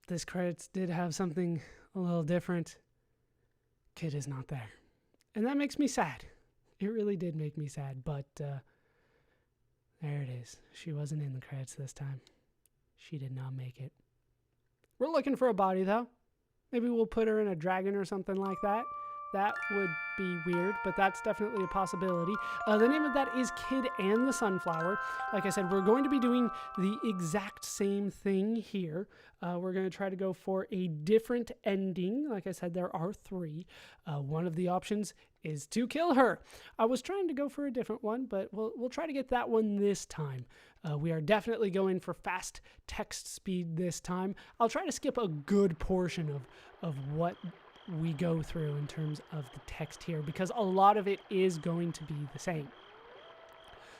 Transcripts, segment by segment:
this credits did have something a little different. Kid is not there. And that makes me sad. It really did make me sad, but there it is. She wasn't in the credits this time. She did not make it. We're looking for a body, though. Maybe we'll put her in a dragon or something like that. That would be weird, but that's definitely a possibility. The name of that is Kid and the Sunflower. Like I said, we're going to be doing the exact same thing here. We're going to try to go for a different ending. Like I said, there are 3. One of the options is to kill her. I was trying to go for a different one, but we'll try to get that one this time. We are definitely going for fast text speed this time. I'll try to skip a good portion of what we go through in terms of the text here, because a lot of it is going to be the same.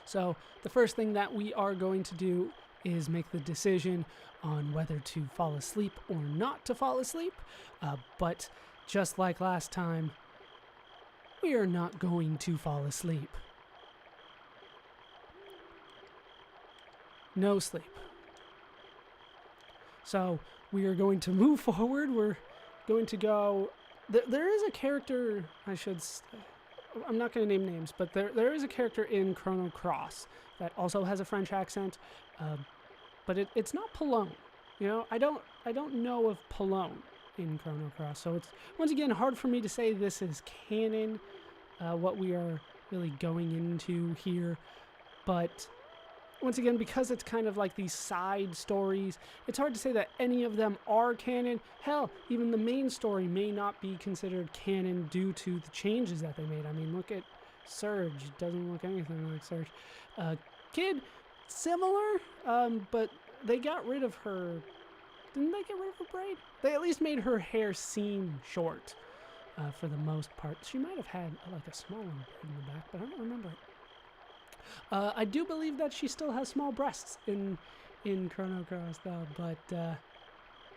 So the first thing that we are going to do is make the decision on whether to fall asleep or not to fall asleep. But just like last time, we are not going to fall asleep. No sleep. So we are going to move forward. We're going to go. There is a character, I'm not going to name names, but there is a character in Chrono Cross that also has a French accent, but it's not Pallone. You know, I don't know of Pallone in Chrono Cross, so it's once again hard for me to say this is canon, what we are really going into here, but once again, because it's kind of like these side stories, it's hard to say that any of them are canon. Hell, even the main story may not be considered canon due to the changes that they made. I mean, look at Surge. It doesn't look anything like Surge. Kid, similar, but they got rid of her. Didn't they get rid of her braid? They at least made her hair seem short for the most part. She might have had like a smaller braid in the back, but I don't remember it. I do believe that she still has small breasts in Chrono Cross, though, but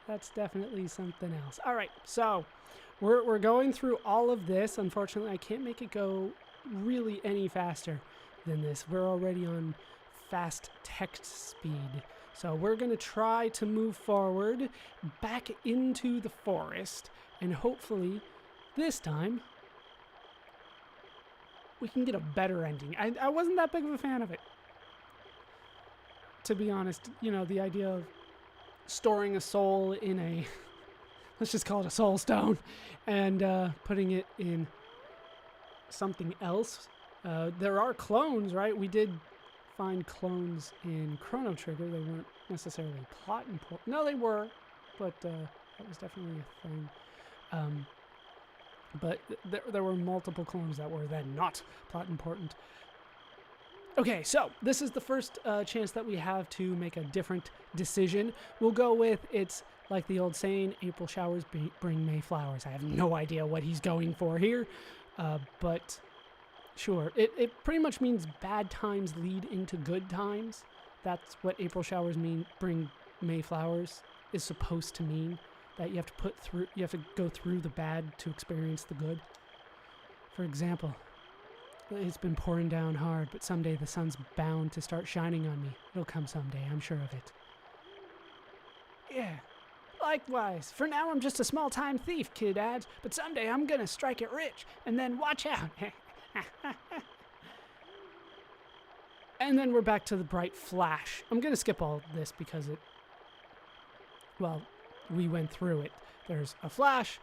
that's definitely something else. All right, so we're going through all of this. Unfortunately, I can't make it go really any faster than this. We're already on fast text speed. So we're going to try to move forward back into the forest, and hopefully this time we can get a better ending. I wasn't that big of a fan of it, to be honest. You know, the idea of storing a soul in a, let's just call it a soul stone, and putting it in something else. There are clones, right? We did find clones in Chrono Trigger. They weren't necessarily plot important. No, they were, but that was definitely a thing. But there were multiple clones that were then not plot important. Okay, so this is the first chance that we have to make a different decision. We'll go with, it's like the old saying, April showers bring May flowers. I have no idea what he's going for here, but sure. It pretty much means bad times lead into good times. That's what April showers bring May flowers is supposed to mean. That you have to go through the bad to experience the good. For example, it's been pouring down hard, but someday the sun's bound to start shining on me. It'll come someday, I'm sure of it. Yeah, likewise. For now, I'm just a small-time thief, Kid adds, but someday I'm gonna strike it rich, and then watch out. And then we're back to the bright flash. I'm gonna skip all this because we went through it. There's a flash,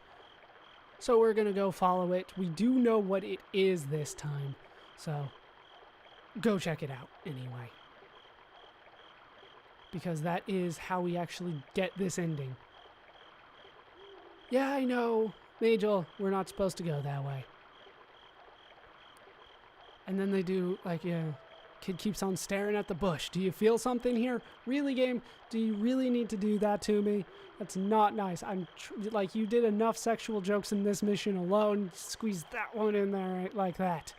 so we're going to go follow it. We do know what it is this time, so go check it out anyway. Because that is how we actually get this ending. Yeah, I know, Majel, we're not supposed to go that way. And then they do, like, yeah, kid keeps on staring at the bush. Do you feel something here? Really, game? Do you really need to do that to me? That's not nice. Like, you did enough sexual jokes in this mission alone. Squeeze that one in there right like that.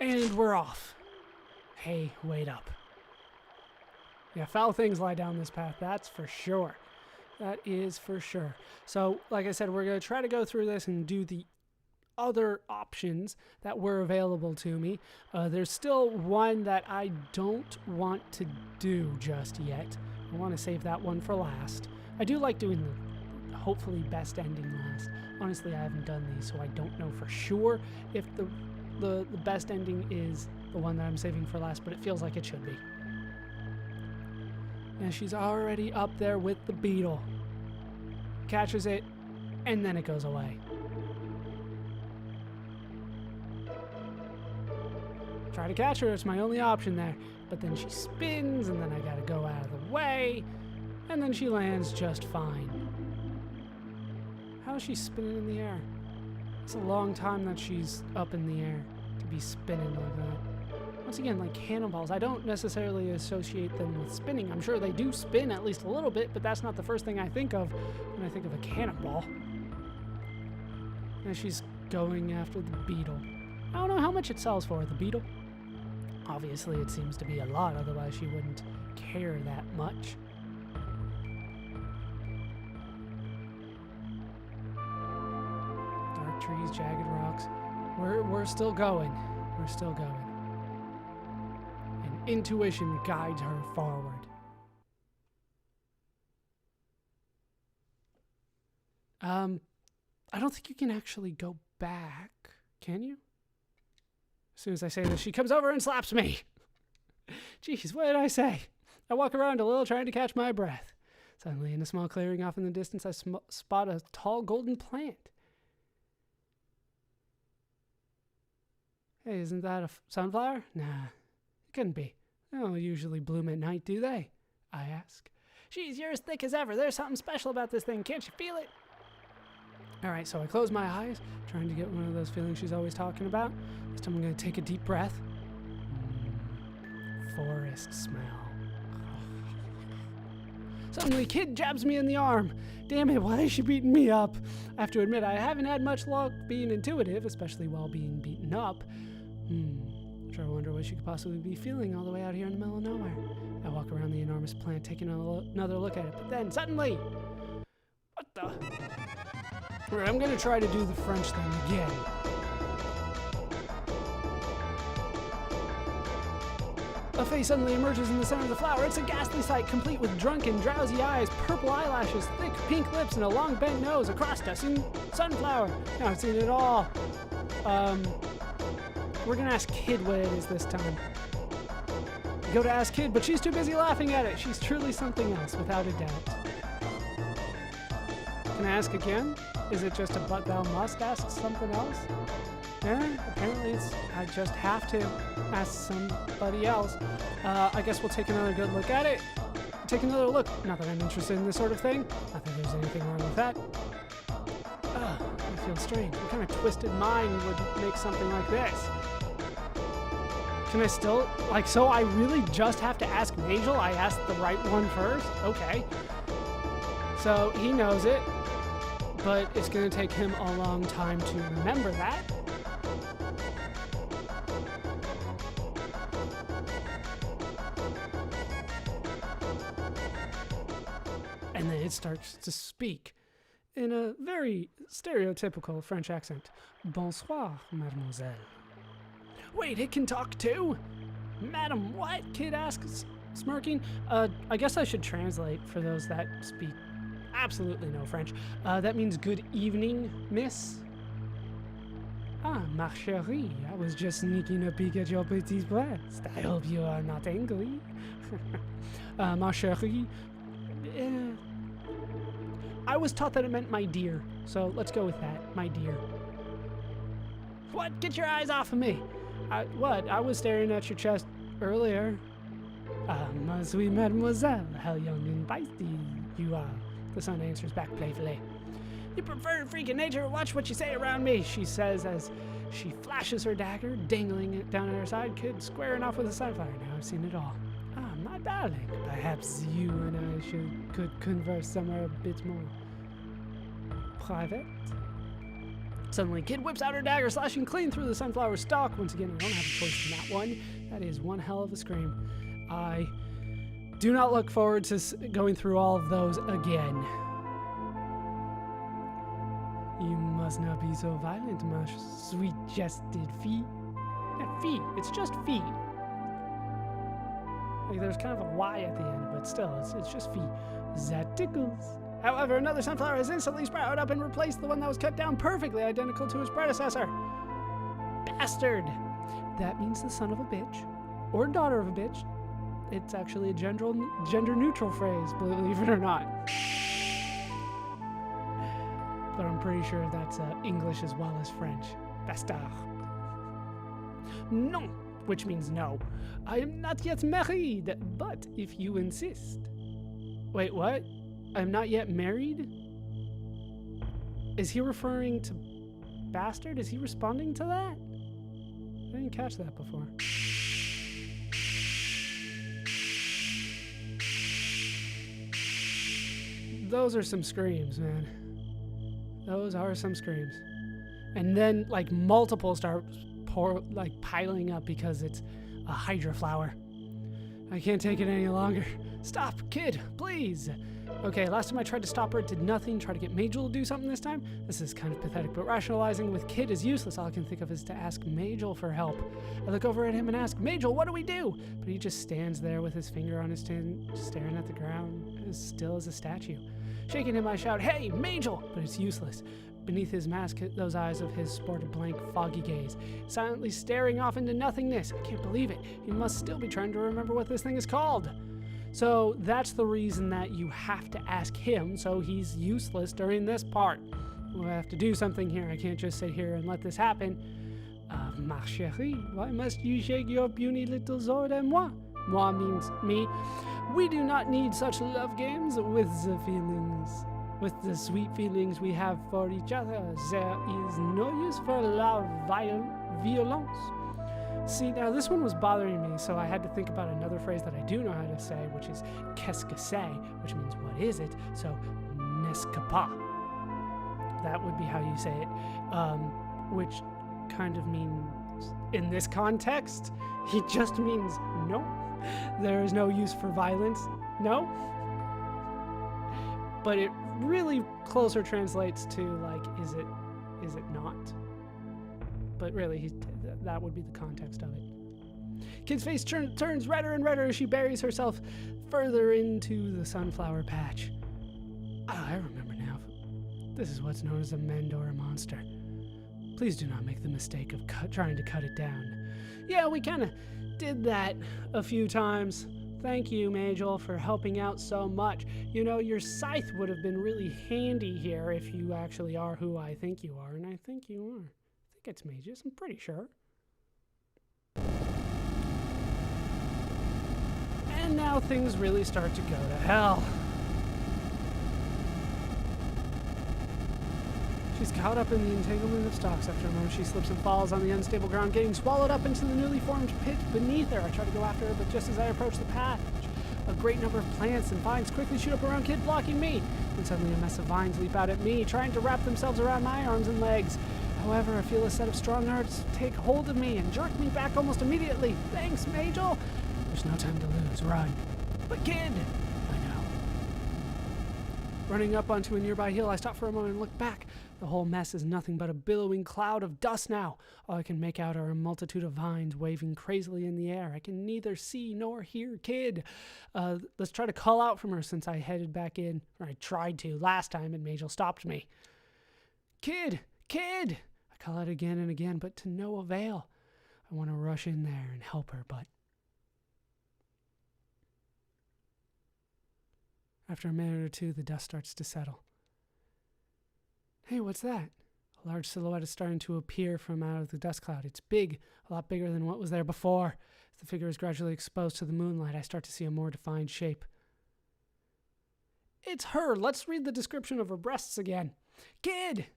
And we're off. Hey, wait up. Yeah, foul things lie down this path, that's for sure. That is for sure. So, like I said, we're going to try to go through this and do the other options that were available to me. There's still one that I don't want to do just yet. I want to save that one for last. I do like doing the hopefully best ending last. Honestly, I haven't done these, so I don't know for sure if the best ending is the one that I'm saving for last, but it feels like it should be. And she's already up there with the beetle. Catches it, and then it goes away. Try to catch her, it's my only option there. But then she spins, and then I gotta go out of the way, and then she lands just fine. How is she spinning in the air? It's a long time that she's up in the air to be spinning like that. Once again, like cannonballs, I don't necessarily associate them with spinning. I'm sure they do spin at least a little bit, but that's not the first thing I think of when I think of a cannonball. And she's going after the beetle. I don't know how much it sells for, the beetle. Obviously, it seems to be a lot, otherwise she wouldn't care that much. Dark trees, jagged rocks. We're still going. We're still going. And intuition guides her forward. I don't think you can actually go back, can you? As soon as I say this, she comes over and slaps me. Jeez, what did I say? I walk around a little trying to catch my breath. Suddenly, in a small clearing off in the distance, I spot a tall golden plant. Hey, isn't that a sunflower? Nah, it couldn't be. They don't usually bloom at night, do they? I ask. Jeez, you're as thick as ever. There's something special about this thing. Can't you feel it? All right, so I close my eyes, trying to get one of those feelings she's always talking about. This time I'm going to take a deep breath. Forest smell. Suddenly, Kid jabs me in the arm. Damn it, why is she beating me up? I have to admit, I haven't had much luck being intuitive, especially while being beaten up. Sure, I wonder what she could possibly be feeling all the way out here in the middle of nowhere. I walk around the enormous plant, taking another look at it, but then suddenly... What the... Alright, I'm gonna try to do the French thing again. A face suddenly emerges in the center of the flower. It's a ghastly sight, complete with drunken, drowsy eyes, purple eyelashes, thick pink lips, and a long bent nose, a cross-dressing sunflower. Now I've seen it all. We're gonna ask Kid what it is this time. I go to ask Kid, but she's too busy laughing at it. She's truly something else, without a doubt. Can I ask again? Is it just a but thou must ask something else? Apparently it's I just have to ask somebody else. I guess we'll take another good look at it. Take another look. Not that I'm interested in this sort of thing. Not that there's anything wrong with that. I feel strange. What kind of twisted mind would make something like this? Can I still, so I really just have to ask Majel? I asked the right one first? Okay. So he knows it. But it's going to take him a long time to remember that. And then it starts to speak in a very stereotypical French accent. Bonsoir, mademoiselle. Wait, it can talk too? Madam, what? Kid asks, smirking. I guess I should translate for those that speak absolutely no French. That means good evening, miss. Ah, ma chérie, I was just sneaking a peek at your petite breast. I hope you are not angry. Ma chérie. I was taught that it meant my dear, so let's go with that, my dear. What? Get your eyes off of me. What? I was staring at your chest earlier. Ah, ma sweet mademoiselle, how young and feisty you are. The sun answers back playfully. You prefer freaking nature, watch what you say around me, she says as she flashes her dagger, dangling it down at her side. Kid squaring off with a sunflower. Now I've seen it all. Ah, my darling, perhaps you and I could converse somewhere a bit more private. Suddenly, Kid whips out her dagger, slashing clean through the sunflower stalk. Once again, I don't have a choice in that one. That is one hell of a scream. I do not look forward to going through all of those again. You must not be so violent, my sweet-chested fee. Yeah, fee. It's just fee. Like, there's kind of a Y at the end, but still, it's just fee. That tickles. However, another sunflower has instantly sprouted up and replaced the one that was cut down perfectly identical to his predecessor. Bastard! That means the son of a bitch, or daughter of a bitch. It's actually a gender-neutral phrase, believe it or not. But I'm pretty sure that's English as well as French. Bastard. Non, which means no. I am not yet married, but if you insist. Wait, what? I'm not yet married? Is he referring to bastard? Is he responding to that? I didn't catch that before. Those are some screams, man. Those are some screams. And then, like, multiple start piling up because it's a Hydra flower. I can't take it any longer. Stop, kid, please. Okay, last time I tried to stop her, it did nothing. Try to get Majel to do something this time? This is kind of pathetic, but rationalizing with Kid is useless. All I can think of is to ask Majel for help. I look over at him and ask, Majel, what do we do? But he just stands there with his finger on his chin, staring at the ground, as still as a statue. Shaking him, I shout, hey, Majel! But it's useless. Beneath his mask, those eyes of his sport a blank, foggy gaze, silently staring off into nothingness. I can't believe it. He must still be trying to remember what this thing is called. So that's the reason that you have to ask him, so he's useless during this part. We'll have to do something here. I can't just sit here and let this happen. Ma chérie, why must you shake your puny little sword at moi? Moi means me. We do not need such love games with the feelings. With the sweet feelings we have for each other, there is no use for la violence. See, now this one was bothering me, so I had to think about another phrase that I do know how to say, which is qu'est-ce que c'est, which means what is it? So, n'est-ce pas? That would be how you say it, which kind of means, in this context, it just means no. There is no use for violence, no. But it really closer translates to, like, is it not? But really, that would be the context of it. Kid's face turns redder and redder as she buries herself further into the sunflower patch. Ah, I remember now. This is what's known as a Mandora monster. Please do not make the mistake of trying to cut it down. Yeah, we kind of did that a few times. Thank you, Majel, for helping out so much. You know, your scythe would have been really handy here if you actually are who I think you are, and I think you are. I think it's Magus, I'm pretty sure. And now things really start to go to hell. She's caught up in the entanglement of stalks. After a moment, she slips and falls on the unstable ground, getting swallowed up into the newly formed pit beneath her. I try to go after her, but just as I approach the path, a great number of plants and vines quickly shoot up around Kid, blocking me. Then suddenly a mess of vines leap out at me, trying to wrap themselves around my arms and legs. However, I feel a set of strong arms take hold of me and jerk me back almost immediately. Thanks, Majel. There's no time to lose. Run. But Kid! I know. Running up onto a nearby hill, I stop for a moment and look back. The whole mess is nothing but a billowing cloud of dust now. All I can make out are a multitude of vines waving crazily in the air. I can neither see nor hear Kid. Let's try to call out from her since I headed back in. Or I tried to last time and Majel stopped me. Kid! Kid! I call out again and again, but to no avail. I want to rush in there and help her, but... After a minute or two, the dust starts to settle. Hey, what's that? A large silhouette is starting to appear from out of the dust cloud. It's big, a lot bigger than what was there before. As the figure is gradually exposed to the moonlight, I start to see a more defined shape. It's her! Let's read the description of her breasts again. Kid!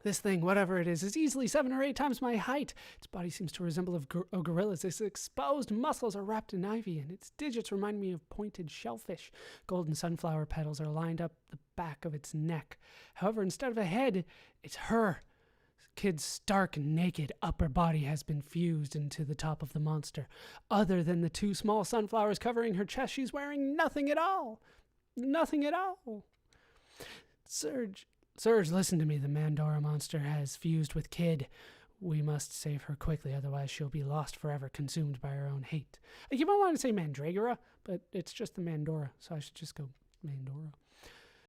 This thing, whatever it is easily 7 or 8 times my height. Its body seems to resemble a gorilla's. Its exposed muscles are wrapped in ivy, and its digits remind me of pointed shellfish. Golden sunflower petals are lined up the back of its neck. However, instead of a head, it's her. Kid's stark, naked upper body has been fused into the top of the monster. Other than the 2 small sunflowers covering her chest, she's wearing nothing at all. Nothing at all. Surge. Surge, listen to me. The Mandora monster has fused with Kid. We must save her quickly, otherwise she'll be lost forever, consumed by her own hate. I keep on wanting to say Mandragora, but it's just the Mandora, so I should just go Mandora.